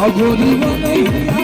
અઘોરી વનૈયા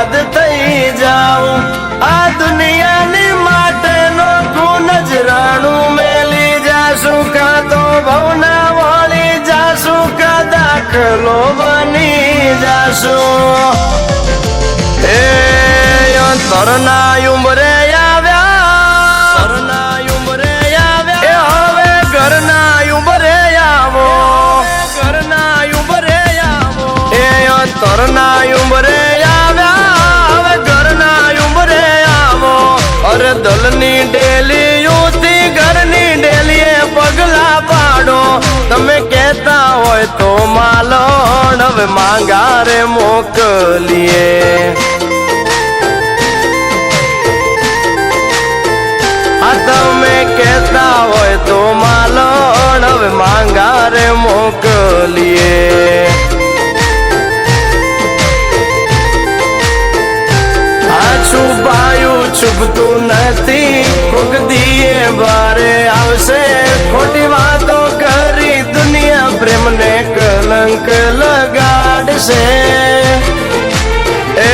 બરબાદ થઈ જાઉં આ દુનિયાની માટેનો તું નજરાણું મેલી જાશું કા તો ભવના વળી જાશું કા દાખલો બની જાશું એ તરના ઉંબરે આવ્યા તરના ઉંબરે આવ્યા હવે ઘરના ઉંબરે આવો ઘરના ઉંબરે આવો એ તરના ઉંબરે આવ્યા હવે ઘરના ઉંબરે આવો અરે દલની ડેલી યુતી ઘરની ડેલીએ પગલા પાડો તમે કહેતા હોય તો માલણ હવે માંગારે મોકલીએ તમે કહેતા હોય તો માલણ હવે માંગારે મોકલીએ આ છુપાયું છુપતું નથી કોક દીએ બારે આવશે ખોટી વાતો કરી દુનિયા પ્રેમને કલંક લગાડશે એ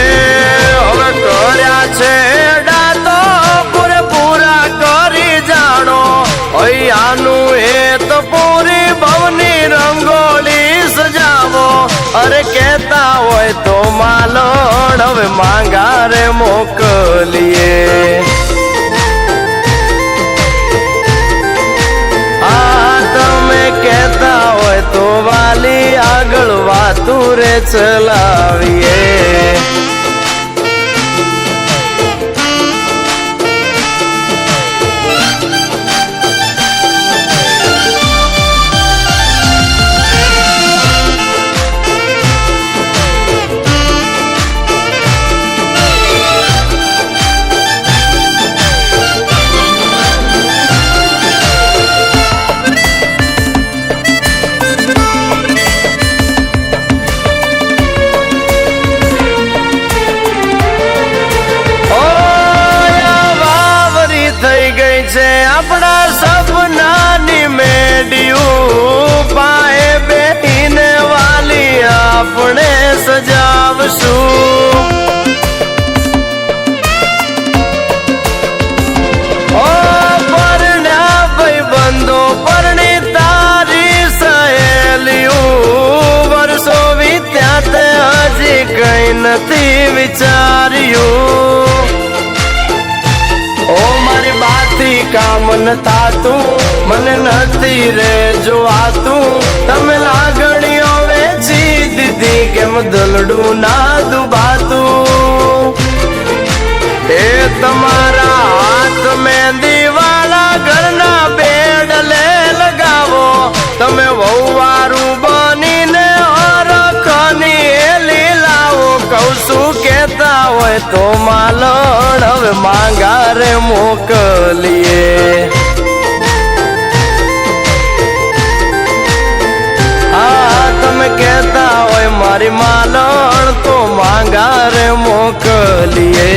હવે કર્યા છે આનું એ તો પૂરી ભવની રંગોળી સજાવો અરે કહેતા હોય તો માલણ હવે માંગારે મોકલીએ આ તમે કહેતા હોય તો વાલી આગળ વાતું રે ચલાવીએ આપણા સપનાની મેડિયું પાએ બેઠીને વાલી આપણે સજાવશું ઓ પરણ્યા ભાઈબંધો પરણી તારી સહેલિયું વર્ષો વીત્યા તે હજી કઈ નથી વિચાર્યું ઓ મારી બાથી કામ ન થાતું મને નથી રે જોવાતું તમે લાગણીઓ વેચી દીધી કેમ દલડું ના દુભાતું એ તમારા હાથ મહેંદી વાળા ઘરના બેડલે લગાવો તમે વહુવારું બનીને હરખની એલી લાવો કહું છું કહેતા હોય તો માલણ હવે માંગારે મોકલીએ હા તમે કહેતા હોય મારી માલણ તો માંગારે મોકલીએ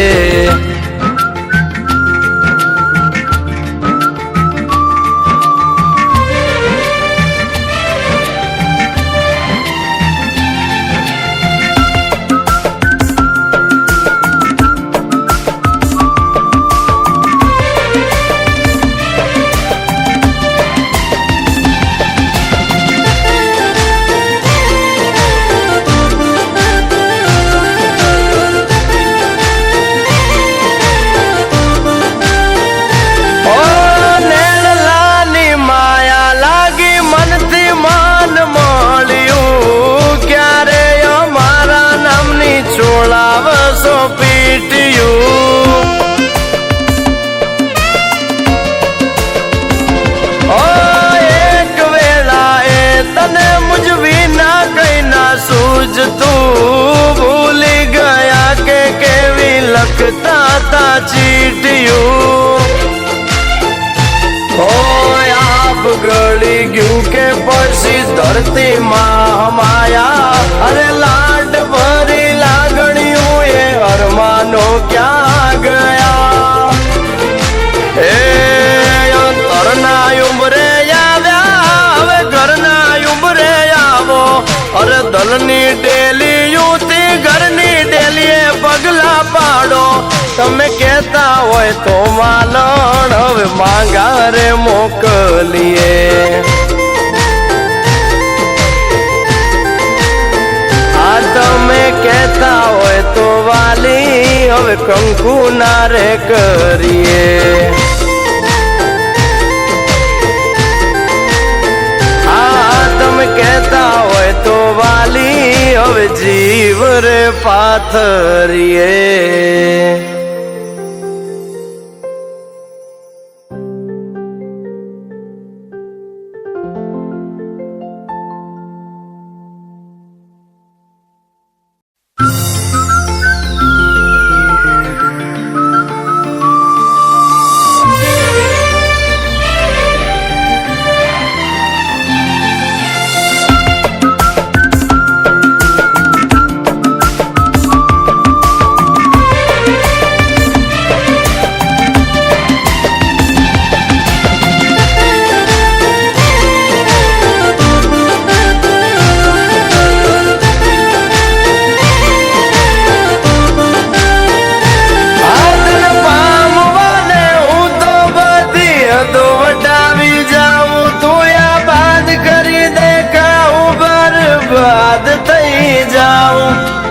તું ભૂલી ગયા કે કેવી લખતા તા ચીટિયું હોય આપ ગળી ગયું કે પછી ધરતી માં હમાયા અરે લાડ ભરી લાગણીયું એ અરમાનો ક્યાં ગયા એ તરના ઉંબરે આવ્યા હવે ઘરના ઉંબરે આવો અરે દલની ડેલી યુતી ઘરની ડેલીએ પગલા કહેતા હોય તો માલણ હવે માંગા રે મોકલીએ. આ તમે કહેતા હોય તો વાલી હવે કંકુ ના રે કરીએ. તમે કહેતા હોય તો વાલી હવે જીવ રે પાથરીએ.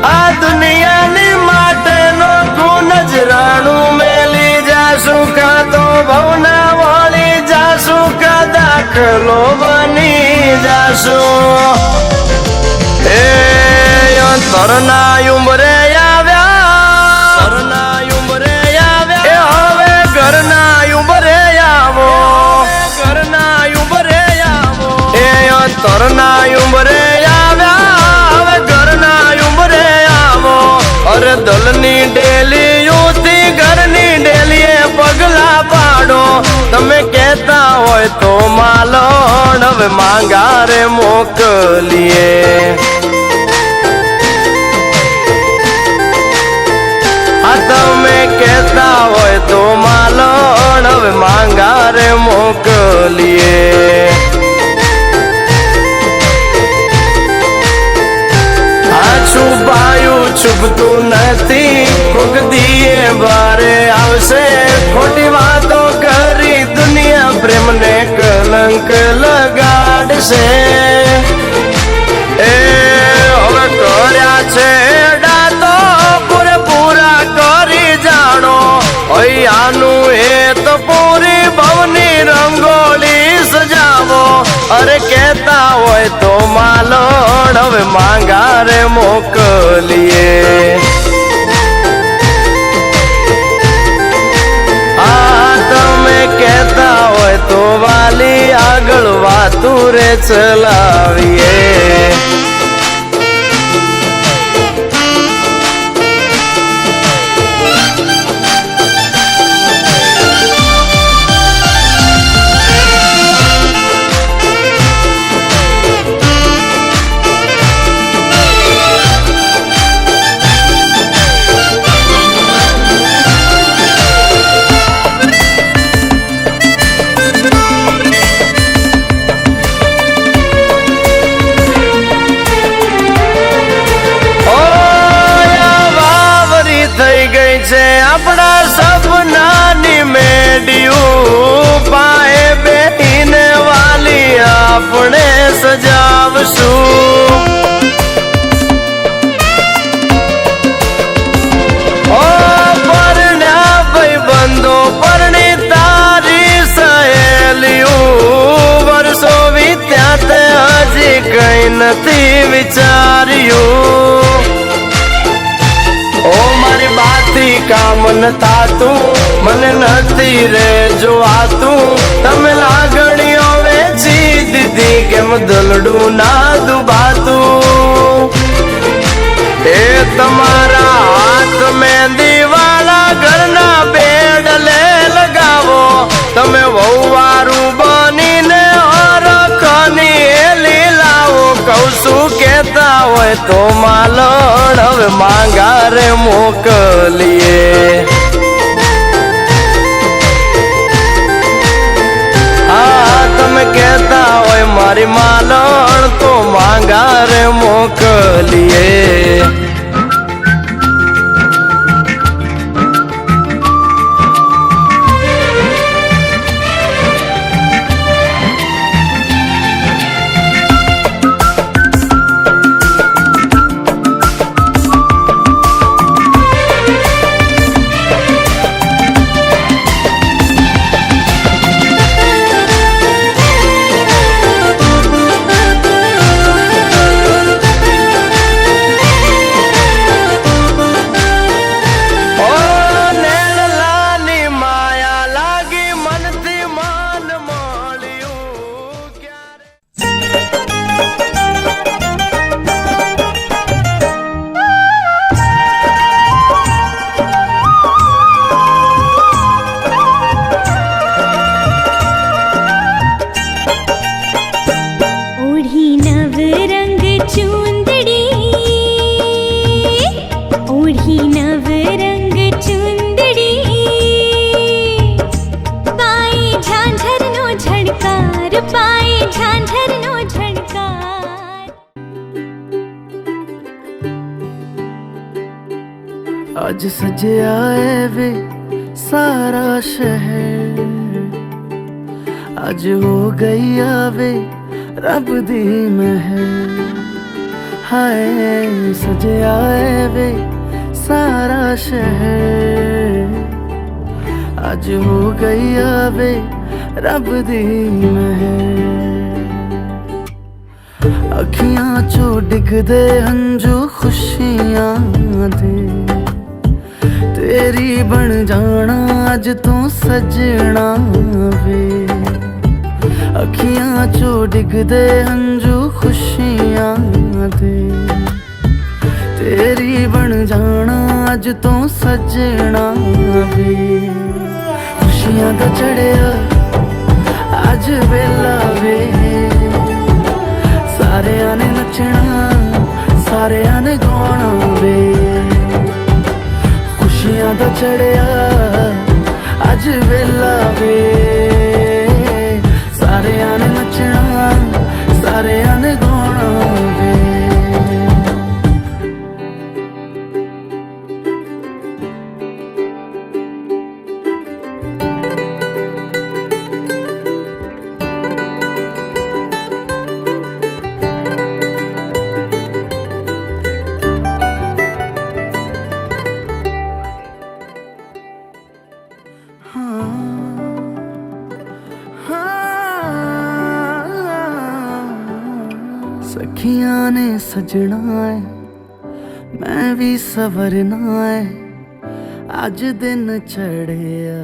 આ દુનિયાની માટેનો ગુણ જ રાણું મેલી જાશું, કા તો ભવના વળી જાશું, કા દાખલો બની જાશું. એ તરના ઉંમરે આવ્યા, તરના ઉંમરે આવ્યા, હવે ઘરના ઉંમરે આવો, ઘરના ઉંમરે આવો. એ તરના ઉંમરે દલની ડેલી યુથી ઘરની ડેલીએ પગલા પાડો. તમે કહેતા હોય તો માલણ હવે માંગા રે મોકલીએ. આ તમે કહેતા હોય તો માલણ હવે માંગા રે મોકલીએ. છુપાયું છુપતું નથી, કોક દીએ બારે આવશે. ખોટી વાતો કરી દુનિયા પ્રેમને કલંક લગાડશે. એ હવે કર્યા છે ડાતો પૂરેપૂરા કરી જાણો. અહીંયાનું એ તો પૂરી ભવની રંગોળી સજાવો. અરે કહેતા હોય તો માલણ હવે માંગા રે મોકલીએ. આ તમે કહેતા હોય તો વાલી આગળ વાતું રે ચલાવીએ. આપણા સપનાની મેડિયું પાએ બેહીને વાલી આપણે સજાવશું. ઓ પરણ્યા ભાઈબંધો, પરણી તારી સહેલીયું, વર્ષો વીત્યા તે હજી કઈ નથી વિચાર્યું. ઓ મારી બાથી કામ ન થાતું, મને નથી રે જોવાતું. તમે લાગણીઓ વેચી દીધી, કેમ દલડું ના દુભાતું. એ તમારા હાથ મહેંદી વાળા ઘરના બેડલે લગાવો. તમે વહુવારું બનીને હરખની એલી લાવો. કહું છું કહેતા હોય તો માલણ હવે માંગા રે મોકલીએ. હા તમે કહેતા હોય મારી માલણ તો માંગા રે મોકલીએ. अज सजया है वे सारा शहर, अज हो गई आवे रब दी महर। हाय सजया है वे सारा शहर, अज हो गई आवे रब दी महर। अखियां चो डिगदे हंजू खुशियां दे, तेरी बन जाना अज तू सजना वे। अखियां चो डिगदे हंजू खुशियां दे, तेरी बन जाना अज तू सजना वे। खुशियां दा चढ़िया अज वेला वे, सारियां ने नचना सारियां ने गाना वे। खुशियां दा चढ़िया अज वेला वे, सारियां ने नचना सारियां ने गाना वे। सखियां ने सजना है मैं भी सवरना है, अज दिन चढ़िया